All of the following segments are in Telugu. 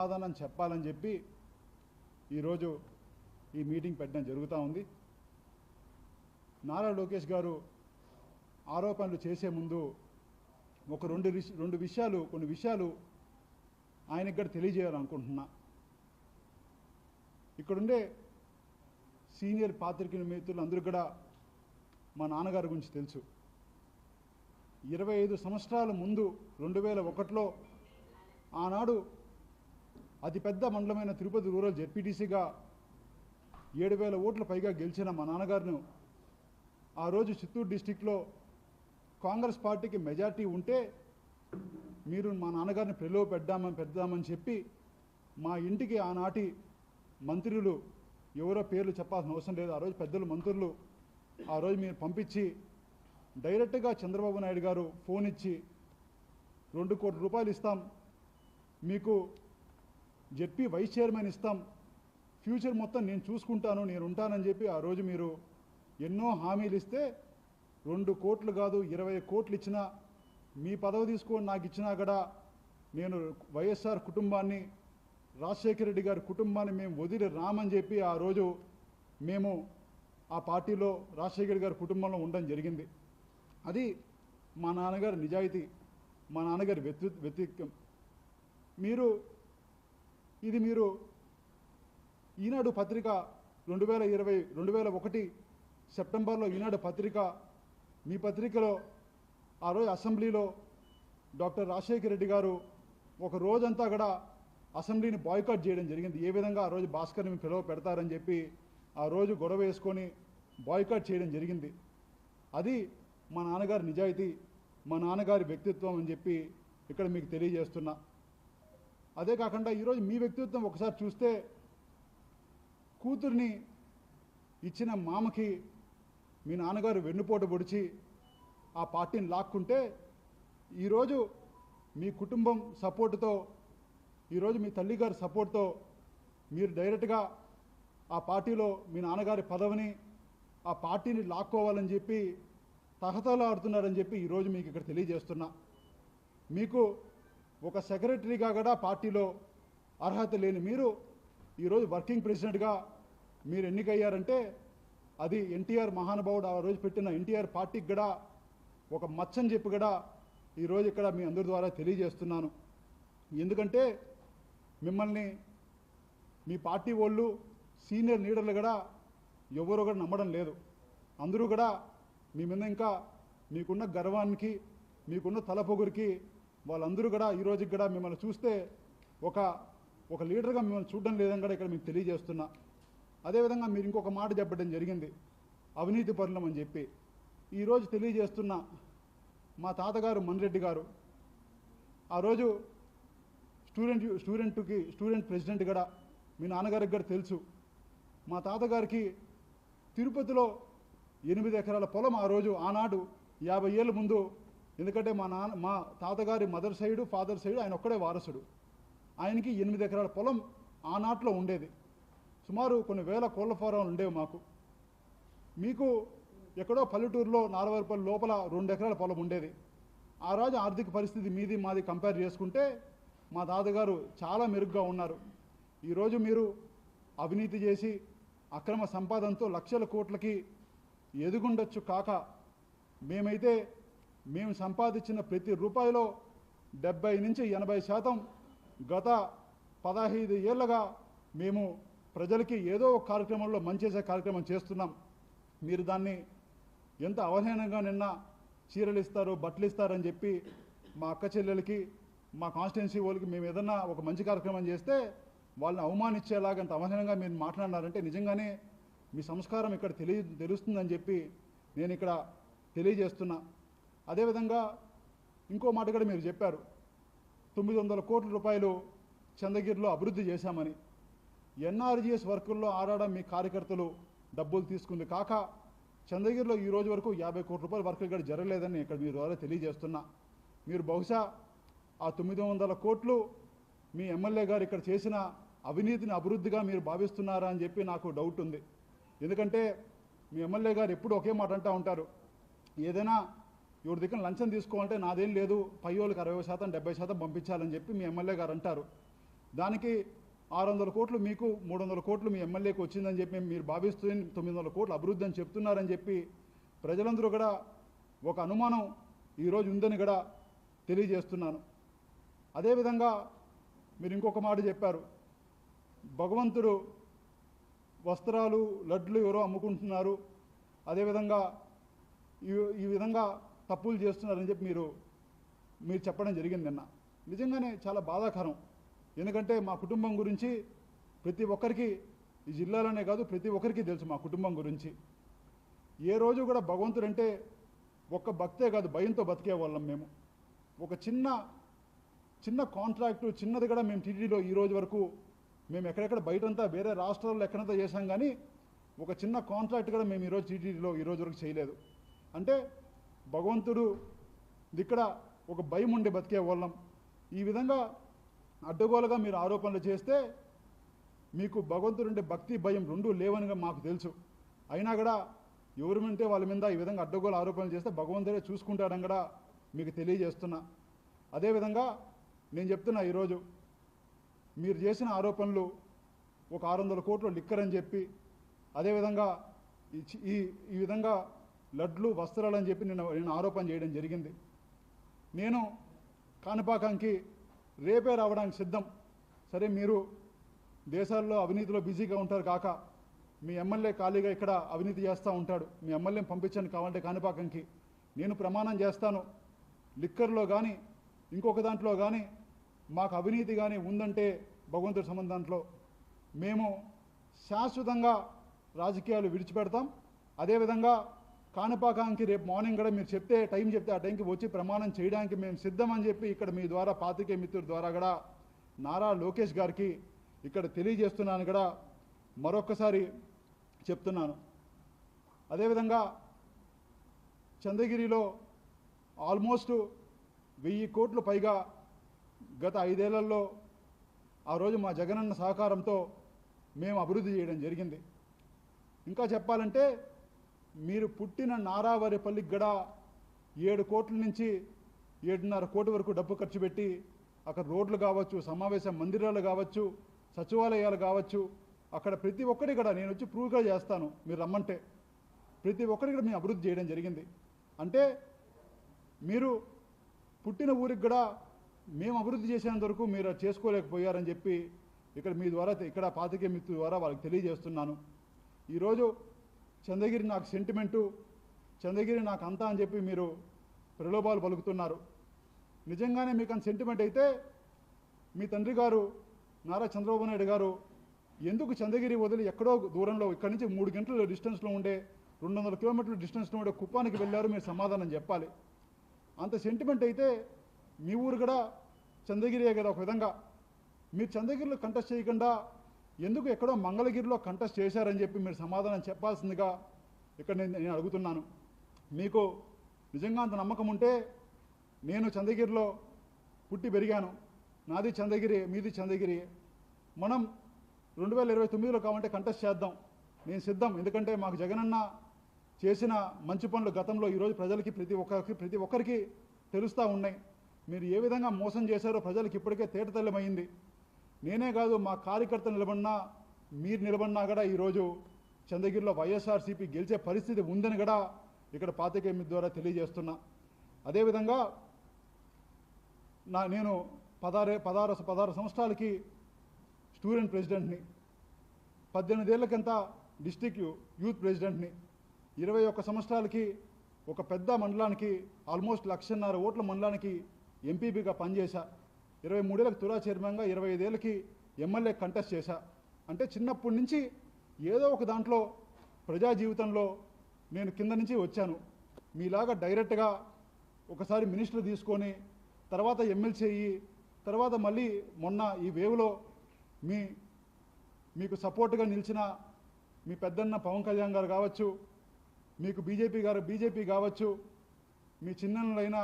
సమాధానం చెప్పాలని చెప్పి ఈరోజు ఈ మీటింగ్ పెట్టడం జరుగుతూ ఉంది. నారా లోకేష్ గారు ఆరోపణలు చేసే ముందు ఒక కొన్ని విషయాలు ఆయనకి కూడా తెలియజేయాలనుకుంటున్నా. ఇక్కడుండే సీనియర్ పాత్రికేయుల మిత్రులు అందరూ కూడా మా నాన్నగారి గురించి తెలుసు. 25 సంవత్సరాల ముందు 2001లో ఆనాడు అతిపెద్ద మండలమైన తిరుపతి రూరల్ జెడ్పీటీసీగా 7,000 ఓట్ల పైగా గెలిచిన మా నాన్నగారిను ఆ రోజు చిత్తూరు డిస్టిక్లో కాంగ్రెస్ పార్టీకి మెజార్టీ ఉంటే మీరు మా నాన్నగారిని ప్రలోభ పెడదామని చెప్పి మా ఇంటికి ఆనాటి మంత్రులు ఎవరో పేర్లు చెప్పాల్సిన అవసరం లేదు, ఆ రోజు పెద్దలు మంత్రులు ఆ రోజు మీరు పంపించి డైరెక్ట్గా చంద్రబాబు నాయుడు గారు ఫోన్ ఇచ్చి 2 కోట్ల రూపాయలు ఇస్తాం, మీకు జెడ్పీ వైస్ చైర్మన్ ఇస్తాం, ఫ్యూచర్ మొత్తం నేను చూసుకుంటాను, నేను ఉంటానని చెప్పి ఆ రోజు మీరు ఎన్నో హామీలు ఇస్తే 2 కోట్లు కాదు 20 కోట్లు ఇచ్చినా మీ పదవి తీసుకొని నాకు ఇచ్చినా కూడా నేను వైఎస్ఆర్ కుటుంబాన్ని, రాజశేఖర రెడ్డి గారి కుటుంబాన్ని మేము వదిలి రామని చెప్పి ఆ రోజు మేము ఆ పార్టీలో రాజశేఖర గారి కుటుంబంలో ఉండడం జరిగింది. అది మా నాన్నగారి నిజాయితీ, మా నాన్నగారి వ్యక్తిత్వం. మీరు ఈనాడు పత్రిక 2001 సెప్టెంబర్లో ఈనాడు పత్రిక, మీ పత్రికలో ఆ రోజు అసెంబ్లీలో డాక్టర్ రాజశేఖర రెడ్డి గారు ఒక రోజంతా కూడా అసెంబ్లీని బాయ్కాట్ చేయడం జరిగింది. ఏ విధంగా ఆ రోజు భాస్కర్ని పిలువ పెడతారని చెప్పి ఆ రోజు గొడవ వేసుకొని బాయ్కాట్ చేయడం జరిగింది. అది మా నాన్నగారి నిజాయితీ, మా నాన్నగారి వ్యక్తిత్వం అని చెప్పి ఇక్కడ మీకు తెలియజేస్తున్నా. అదే కాకుండా ఈరోజు మీ వ్యక్తిత్వం ఒకసారి చూస్తే, కూతుర్ని ఇచ్చిన మామకి మీ నాన్నగారు వెన్నుపోటు పొడిచి ఆ పార్టీని లాక్కుంటే ఈరోజు మీ కుటుంబం సపోర్టుతో, ఈరోజు మీ తల్లిగారి సపోర్ట్తో మీరు డైరెక్ట్గా ఆ పార్టీలో మీ నాన్నగారి పదవిని, ఆ పార్టీని లాక్కోవాలని చెప్పి తహతలాడుతున్నారని చెప్పి ఈరోజు మీకు ఇక్కడ తెలియజేస్తున్నా. మీకు ఒక సెక్రటరీగా కూడా పార్టీలో అర్హత లేని మీరు ఈరోజు వర్కింగ్ ప్రెసిడెంట్గా మీరు ఎన్నికయ్యారంటే అది ఎన్టీఆర్ మహానుభావుడు ఆ రోజు పెట్టిన ఎన్టీఆర్ పార్టీకి కూడా ఒక మచ్చని చెప్పి కూడా ఈరోజు ఇక్కడ మీ అందరి ద్వారా తెలియజేస్తున్నాను. ఎందుకంటే మిమ్మల్ని మీ పార్టీ వాళ్ళు సీనియర్ లీడర్లు కూడా ఎవరు కూడా నమ్మడం లేదు. అందరూ కూడా మీ మీద ఇంకా మీకున్న గర్వానికి, మీకున్న తలపొగురికి వాళ్ళందరూ కూడా ఈరోజుకి కూడా మిమ్మల్ని చూస్తే ఒక లీడర్గా మిమ్మల్ని చూడడం లేదని కూడా ఇక్కడ మీకు తెలియజేస్తున్నా. అదేవిధంగా మీరు ఇంకొక మాట చెప్పడం జరిగింది, అవినీతి పరులం అని చెప్పి. ఈరోజు తెలియజేస్తున్న మా తాతగారు మన్రెడ్డి గారు ఆ రోజు స్టూడెంట్ ప్రెసిడెంట్ కూడా మీ నాన్నగారికి కూడా తెలుసు. మా తాతగారికి తిరుపతిలో 8 ఎకరాల పొలం ఆ రోజు ఆనాడు 50 ఏళ్ళ ముందు, ఎందుకంటే మా తాతగారి మదర్ సైడు ఫాదర్ సైడు ఆయన ఒక్కడే వారసుడు, ఆయనకి 8 ఎకరాల పొలం ఆనాట్లో ఉండేది. సుమారు కొన్ని వేల కోళ్ల ఫారాలు ఉండేవి మాకు. మీకు ఎక్కడో పల్లెటూరులో నాలుగుపల్లి లోపల 2 ఎకరాల పొలం ఉండేది. ఆ రోజు ఆర్థిక పరిస్థితి మీది మాది కంపేర్ చేసుకుంటే మా తాతగారు చాలా మెరుగ్గా ఉన్నారు. ఈరోజు మీరు అవినీతి చేసి అక్రమ సంపాదనతో లక్షల కోట్లకి ఎదుగుండొచ్చు కాక, మేము సంపాదించిన ప్రతి రూపాయిలో 70 నుంచి 80% గత 15 ఏళ్ళగా మేము ప్రజలకి ఏదో ఒక కార్యక్రమంలో మంచి చేసే కార్యక్రమం చేస్తున్నాం. మీరు దాన్ని ఎంత అవహేళనంగా నిన్న చీరలు ఇస్తారు, బట్టలు ఇస్తారని చెప్పి మా అక్క చెల్లెలకి, మా కాన్స్టిట్యున్సీ వాళ్ళకి మేము ఏదన్నా ఒక మంచి కార్యక్రమం చేస్తే వాళ్ళని అవమానించేలాగా అంత అవహేళనంగా మీరు మాట్లాడినారంటే నిజంగానే మీ సంస్కారం ఇక్కడ తెలుస్తుందని చెప్పి నేను ఇక్కడ తెలియజేస్తున్నా. అదేవిధంగా ఇంకో మాట కూడా మీరు చెప్పారు, 900 కోట్ల రూపాయలు చంద్రగిరిలో అభివృద్ధి చేశామని. ఎన్ఆర్జీఎస్ వర్కుల్లో ఆడడం మీ కార్యకర్తలు డబ్బులు తీసుకుంది కాక చంద్రగిరిలో ఈ రోజు వరకు 50 కోట్ల రూపాయల వర్కులు కూడా జరగలేదని ఇక్కడ మీ ద్వారా తెలియజేస్తున్నా. మీరు బహుశా ఆ 900 కోట్లు మీ ఎమ్మెల్యే గారు ఇక్కడ చేసిన అవినీతిని అభివృద్ధిగా మీరు భావిస్తున్నారా అని చెప్పి నాకు డౌట్ ఉంది. ఎందుకంటే మీ ఎమ్మెల్యే గారు ఎప్పుడు ఒకే మాట అంటూ ఉంటారు, ఏదైనా ఎవరి దగ్గర లంచం తీసుకోవాలంటే నాదేం లేదు, పై వాళ్ళకి 60% 70% పంపించాలని చెప్పి మీ ఎమ్మెల్యే గారు అంటారు. దానికి 600 కోట్లు మీకు 300 కోట్లు మీ ఎమ్మెల్యేకి వచ్చిందని చెప్పి మీరు భావిస్తూ 900 కోట్లు అభివృద్ధి అని చెప్తున్నారని చెప్పి ప్రజలందరూ కూడా ఒక అనుమానం ఈరోజు ఉందని కూడా తెలియజేస్తున్నాను. అదేవిధంగా మీరు ఇంకొక మాట చెప్పారు, భగవంతుడు వస్త్రాలు లడ్లు ఎవరో అమ్ముకుంటున్నారు, అదేవిధంగా ఈ విధంగా తప్పులు చేస్తున్నారని చెప్పి మీరు చెప్పడం జరిగింది నిన్న. నిజంగానే చాలా బాధాకరం. ఎందుకంటే మా కుటుంబం గురించి ప్రతి ఒక్కరికి, ఈ జిల్లాలోనే కాదు ప్రతి ఒక్కరికి తెలుసు మా కుటుంబం గురించి. ఏ రోజు కూడా భగవంతుడు అంటే ఒక్క భక్తే కాదు, భయంతో బతికే వాళ్ళం మేము. ఒక చిన్న కాంట్రాక్టు చిన్నది కూడా మేము టీటీడీలో ఈ రోజు వరకు మేము ఎక్కడెక్కడ బయటంతా వేరే రాష్ట్రాల్లో ఎక్కడంతా చేశాం, కానీ ఒక చిన్న కాంట్రాక్ట్ కూడా మేము ఈరోజు టీటీడీలో ఈ రోజు వరకు చేయలేదు. అంటే భగవంతుడు ఇక్కడ ఒక భయం ఉండి బతికే వాళ్ళం. ఈ విధంగా అడ్డగోలుగా మీరు ఆరోపణలు చేస్తే మీకు భగవంతుడుండే భక్తి భయం రెండూ లేవనిగా మాకు తెలుసు. అయినా కూడా ఎవరు ఉంటే వాళ్ళ మీద ఈ విధంగా అడ్డగోలు ఆరోపణలు చేస్తే భగవంతుడే చూసుకుంటాడని కూడా మీకు తెలియజేస్తున్నా. అదేవిధంగా నేను చెప్తున్నా, ఈరోజు మీరు చేసిన ఆరోపణలు ఒక 600 కోట్లు లిక్కర్ అని చెప్పి, అదేవిధంగా ఈ విధంగా లడ్లు వస్త్రాలు అని చెప్పి నేను ఆరోపణ చేయడం జరిగింది. నేను కాణిపాకంకి రేపే రావడానికి సిద్ధం. సరే, మీరు దేశాల్లో అవినీతిలో బిజీగా ఉంటారు కాక మీ ఎమ్మెల్యే ఖాళీగా ఇక్కడ అవినీతి చేస్తూ ఉంటాడు. మీ ఎమ్మెల్యేని పంపించండి కావాలంటే కాణిపాకంకి. నేను ప్రమాణం చేస్తాను, లిక్కర్లో కానీ ఇంకొక దాంట్లో కానీ మాకు అవినీతి కానీ ఉందంటే భగవంతుడి సంబంధంలో మేము శాశ్వతంగా రాజకీయాలు విడిచిపెడతాం. అదేవిధంగా కాణిపాకానికి రేపు మార్నింగ్ కూడా మీరు టైం చెప్తే ఆ టైంకి వచ్చి ప్రమాణం చేయడానికి మేము సిద్ధమని చెప్పి ఇక్కడ మీ ద్వారా పాత్రికేయ మిత్రుల ద్వారా కూడా నారా లోకేష్ గారికి ఇక్కడ తెలియజేస్తున్నాను కూడా మరొక్కసారి చెప్తున్నాను. అదేవిధంగా చంద్రగిరిలో ఆల్మోస్ట్ 1000 కోట్లు పైగా గత 5 ఏళ్లలో ఆ రోజు మా జగనన్న సహకారంతో మేము అభివృద్ధి చేయడం జరిగింది. ఇంకా చెప్పాలంటే మీరు పుట్టిన నారావారిపల్లికి కూడా 7 కోట్ల నుంచి 7.5 కోట్ల వరకు డబ్బు ఖర్చు పెట్టి అక్కడ రోడ్లు కావచ్చు, సమావేశ మందిరాలు కావచ్చు, సచివాలయాలు కావచ్చు, అక్కడ ప్రతి ఒక్కటి కూడా నేను వచ్చి ప్రూవ్గా చేస్తాను, మీరు రమ్మంటే ప్రతి ఒక్కటి కూడా మేము అభివృద్ధి చేయడం జరిగింది. అంటే మీరు పుట్టిన ఊరికి కూడా మేము అభివృద్ధి చేసేంత వరకు మీరు చేసుకోలేకపోయారని చెప్పి ఇక్కడ మీ ద్వారా ఇక్కడ పాత్రికేయ మిత్రుల ద్వారా వాళ్ళకి తెలియజేస్తున్నాను. ఈరోజు చంద్రగిరి నాకు సెంటిమెంటు, చంద్రగిరి నాకు అంతా అని చెప్పి మీరు ప్రలోభాలు పలుకుతున్నారు. నిజంగానే మీకు అంత సెంటిమెంట్ అయితే మీ తండ్రి గారు నారా చంద్రబాబు నాయుడు గారు ఎందుకు చంద్రగిరి వదిలి ఎక్కడో దూరంలో ఇక్కడి నుంచి 3 గంటల డిస్టెన్స్లో ఉండే 200 కిలోమీటర్ల డిస్టెన్స్లో ఉండే కుప్పానికి వెళ్ళారు? మీరు సమాధానం చెప్పాలి. అంత సెంటిమెంట్ అయితే మీ ఊరు కూడా చంద్రగిరియే కదా. ఒక విధంగా మీరు చంద్రగిరిలో కంటెస్ట్ చేయకుండా ఎందుకు ఎక్కడో మంగళగిరిలో కంటెస్ట్ చేశారని చెప్పి మీరు సమాధానం చెప్పాల్సిందిగా ఇక్కడ నేను అడుగుతున్నాను. మీకు నిజంగా అంత నమ్మకం ఉంటే నేను చంద్రగిరిలో పుట్టి పెరిగాను, నాది చంద్రగిరి, మీది చంద్రగిరి. మనం 2029లో కావాలంటే కంటెస్ట్ చేద్దాం, నేను సిద్ధం. ఎందుకంటే మాకు జగనన్న చేసిన మంచి పనులు గతంలో ఈరోజు ప్రజలకి ప్రతి ఒక్కరికి తెలుస్తూ ఉన్నాయి. మీరు ఏ విధంగా మోసం చేశారో ప్రజలకి ఇప్పటికే తేటతెల్లమైంది. నేనే కాదు, మా కార్యకర్తలు నిలబడినా, మీరు నిలబడినా కూడా ఈరోజు చంద్రగిరిలో వైఎస్ఆర్సీపీ గెలిచే పరిస్థితి ఉందని కూడా ఇక్కడ పాత్రికేయ మిత్రుల ద్వారా తెలియజేస్తున్నా. అదేవిధంగా నేను 16 సంవత్సరాలకి స్టూడెంట్ ప్రెసిడెంట్ని, 18 ఏళ్ళకంతా డిస్టిక్ యూత్ ప్రెసిడెంట్ని, 21 సంవత్సరాలకి ఒక పెద్ద మండలానికి ఆల్మోస్ట్ 1,50,000 ఓట్ల మండలానికి ఎంపీపీగా పనిచేశా. 23 ఏళ్ళకి తురా చైర్మన్గా, 25 ఏళ్ళకి ఎమ్మెల్యే కంటెస్ట్ చేశా. అంటే చిన్నప్పటి నుంచి ఏదో ఒక దాంట్లో ప్రజా జీవితంలో నేను కింద నుంచి వచ్చాను. మీలాగా డైరెక్ట్గా ఒకసారి మినిస్టర్ తీసుకొని తర్వాత ఎమ్మెల్సీ అయ్యి తర్వాత మళ్ళీ మొన్న ఈ వేవ్లో మీకు సపోర్ట్గా నిలిచిన మీ పెద్దన్న పవన్ కళ్యాణ్ గారు కావచ్చు, మీకు బీజేపీ కావచ్చు, మీ చిన్నలైన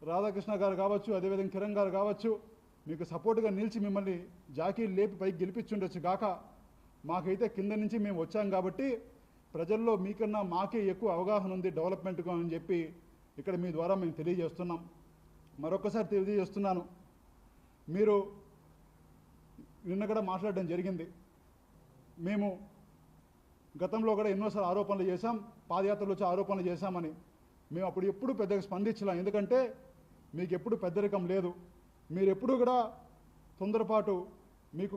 రాధాకృష్ణ గారు కావచ్చు, అదేవిధంగా కిరణ్ గారు కావచ్చు, మీకు సపోర్ట్గా నిలిచి మిమ్మల్ని జాకీలు లేపి పైకి గెలిపించుండొచ్చు కాక మాకైతే కింద నుంచి మేము వచ్చాం కాబట్టి ప్రజల్లో మీకన్నా మాకే ఎక్కువ అవగాహన ఉంది డెవలప్మెంట్గా అని చెప్పి ఇక్కడ మీ ద్వారా మేము తెలియజేస్తున్నాం. మరొకసారి తెలియజేస్తున్నాను, మీరు నిన్న కూడా మాట్లాడడం జరిగింది. మేము గతంలో కూడా ఎన్నోసార్లు ఆరోపణలు చేశాం, పాదయాత్రలు వచ్చి ఆరోపణలు చేశామని. మేము అప్పుడు ఎప్పుడు పెద్దగా స్పందించలేం, ఎందుకంటే మీకు ఎప్పుడు పెద్దరికం లేదు. మీరు ఎప్పుడు కూడా తొందరపాటు, మీకు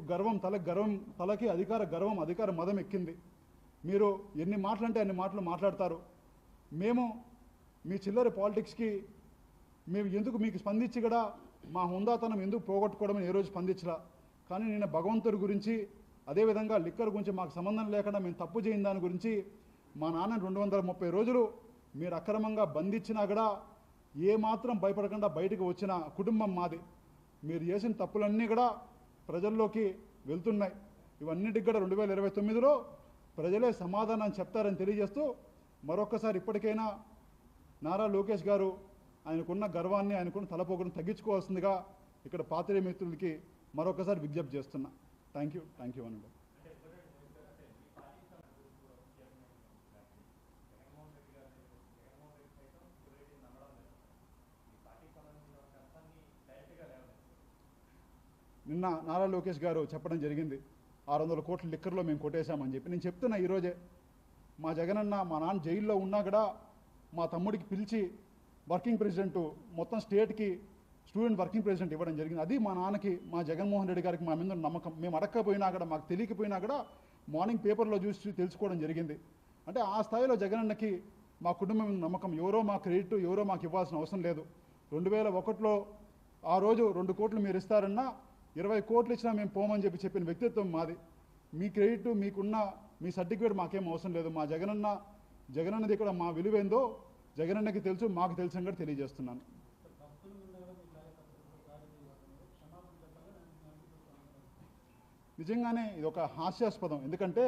తలకి అధికార మదం ఎక్కింది. మీరు ఎన్ని మాటలంటే అన్ని మాటలు మాట్లాడతారు. మేము మీ చిల్లర పాలిటిక్స్కి మేము ఎందుకు మీకు స్పందించి కూడా మా హుందాతనం ఎందుకు పోగొట్టుకోవడమని ఏ రోజు స్పందించలా. కానీ నేను భగవంతుడి గురించి, అదేవిధంగా లిక్కర్ గురించి మాకు సంబంధం లేకుండా మేము తప్పు చేయని దాని గురించి మా నాన్న 230 రోజులు మీరు అక్రమంగా బంధించినా కూడా ఏమాత్రం భయపడకుండా బయటకు వచ్చిన కుటుంబం మాది. మీరు చేసిన తప్పులన్నీ కూడా ప్రజల్లోకి వెళ్తున్నాయి. ఇవన్నిటికి కూడా 2029లో ప్రజలే సమాధానం చెప్తారని తెలియజేస్తూ, మరొక్కసారి ఇప్పటికైనా నారా లోకేష్ గారు ఆయనకున్న గర్వాన్ని, ఆయనకున్న తలపోగును తగ్గించుకోవాల్సిందిగా ఇక్కడ పాత్రికేయ మిత్రులకి మరొకసారి విజ్ఞప్తి చేస్తున్నా. థ్యాంక్ యూ అనండి. నిన్న నారా లోకేష్ గారు చెప్పడం జరిగింది, 600 కోట్ల లిక్కర్లో మేము కొట్టేశామని చెప్పి. నేను చెప్తున్నా, ఈరోజే మా జగనన్న, మా నాన్న జైల్లో ఉన్నా కూడా మా తమ్ముడికి పిలిచి వర్కింగ్ ప్రెసిడెంట్, మొత్తం స్టేట్కి స్టూడెంట్ వర్కింగ్ ప్రెసిడెంట్ ఇవ్వడం జరిగింది. అది మా నాన్నకి, మా జగన్మోహన్ రెడ్డి గారికి మా మీద నమ్మకం. మేము అడగకపోయినా కూడా, మాకు తెలియకపోయినా కూడా మార్నింగ్ పేపర్లో చూసి తెలుసుకోవడం జరిగింది. అంటే ఆ స్థాయిలో జగనన్నకి మా కుటుంబం మీద నమ్మకం. ఎవరో మా క్రెడిట్, ఎవరో మాకు ఇవ్వాల్సిన అవసరం లేదు. 2001లో ఆ రోజు 2 కోట్లు మీరు ఇస్తారన్నా 20 కోట్లు ఇచ్చినా మేము పోమని చెప్పిన వ్యక్తిత్వం మాది. మీ క్రెడిట్, మీకున్న మీ సర్టిఫికేట్ మాకేం అవసరం లేదు. మా జగనన్నది ఇక్కడ మా విలువేందో జగనన్నకి తెలుసు, మాకు తెలుసు అని కూడా తెలియజేస్తున్నాను. నిజంగానే ఇది ఒక హాస్యాస్పదం. ఎందుకంటే